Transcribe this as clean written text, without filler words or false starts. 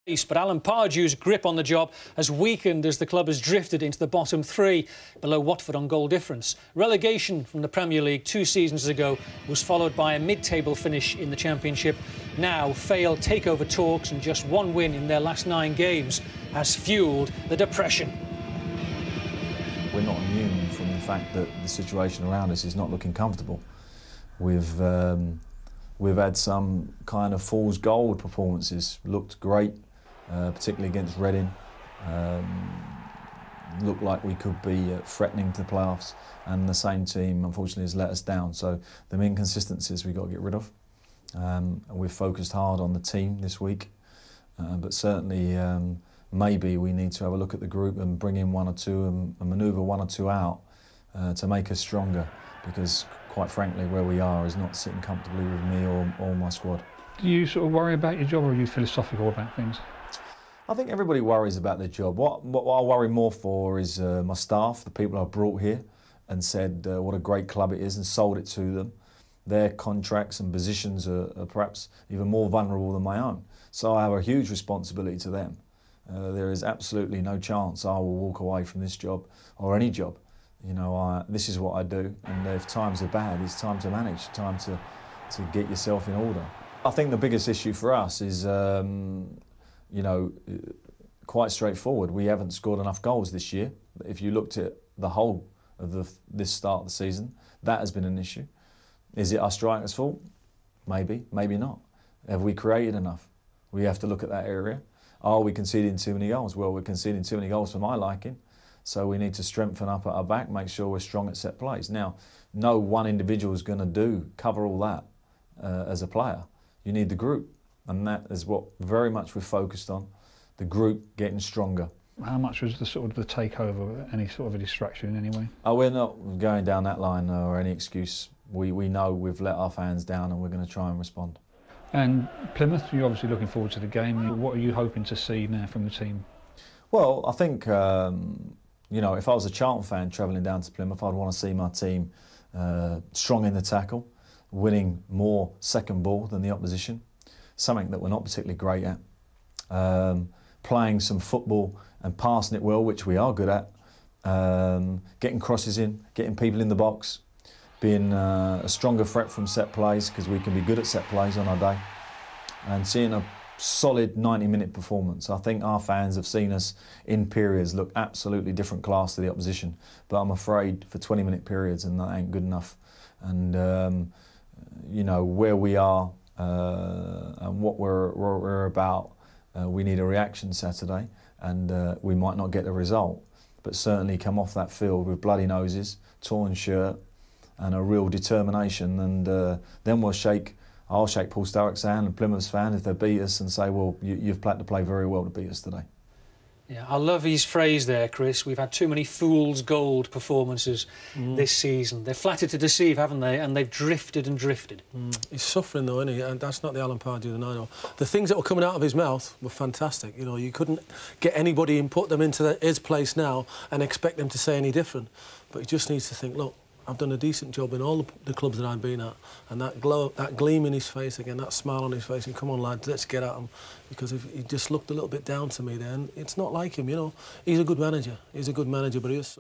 But Alan Pardew's grip on the job has weakened as the club has drifted into the bottom three, below Watford on goal difference. Relegation from the Premier League 2 seasons ago was followed by a mid-table finish in the Championship. Now, failed takeover talks and just one win in their last 9 games has fuelled the depression. We're not immune from the fact that the situation around us is not looking comfortable. We've had some kind of fool's gold performances. Looked great, particularly against Reading. Looked like we could be threatening to the playoffs, and the same team unfortunately has let us down. So the inconsistencies we've got to get rid of. We've focused hard on the team this week, but certainly maybe we need to have a look at the group and bring in 1 or 2 and manoeuvre 1 or 2 out to make us stronger, because quite frankly where we are is not sitting comfortably with me or my squad. Do you sort of worry about your job, or are you philosophical about things? I think everybody worries about their job. What I worry more for is my staff, the people I've brought here and said what a great club it is and sold it to them. Their contracts and positions are perhaps even more vulnerable than my own. So I have a huge responsibility to them. There is absolutely no chance I will walk away from this job or any job. You know, this is what I do, and if times are bad, it's time to manage, time to get yourself in order. I think the biggest issue for us is, you know, quite straightforward. We haven't scored enough goals this year. If you looked at the whole of this start of the season, that has been an issue. Is it our strikers' fault? Maybe, maybe not. Have we created enough? We have to look at that area. Are we conceding too many goals? Well, we're conceding too many goals for my liking. So we need to strengthen up at our back, make sure we're strong at set plays. Now, no one individual is going to cover all that as a player. You need the group, and that is what very much we're focused on, the group getting stronger. How much was the sort of the takeover any sort of a distraction in any way? Oh, we're not going down that line or any excuse. We know we've let our fans down, and we're going to try and respond. And Plymouth, you're obviously looking forward to the game. What are you hoping to see now from the team? Well, I think, you know, if I was a Charlton fan travelling down to Plymouth, I'd want to see my team strong in the tackle, winning more second ball than the opposition, something that we're not particularly great at, playing some football and passing it well, which we are good at, getting crosses in, getting people in the box, being a stronger threat from set plays, because we can be good at set plays on our day, and seeing a solid 90-minute performance. I think our fans have seen us in periods look absolutely different class to the opposition, but I'm afraid for 20-minute periods, and that ain't good enough. And you know, where we are and what we're about, we need a reaction Saturday, and we might not get the result, but certainly come off that field with bloody noses, torn shirt, and a real determination, and then I'll shake Paul Sturrock's hand and Plymouth's fan if they beat us, and say, well, you've had to play very well to beat us today. Yeah, I love his phrase there, Chris. We've had too many fool's gold performances this season. They're flattered to deceive, haven't they? And they've drifted and drifted. He's suffering though, isn't he? And that's not the Alan Pardew that I know. The things that were coming out of his mouth were fantastic. You know, you couldn't get anybody and put them into his place now and expect them to say any different. But he just needs to think, look, I've done a decent job in all the clubs that I've been at, and that glow, that gleam in his face again, that smile on his face, and come on, lads, let's get at him. Because if he just looked a little bit down to me then, it's not like him, you know. He's a good manager. He's a good manager, but he is...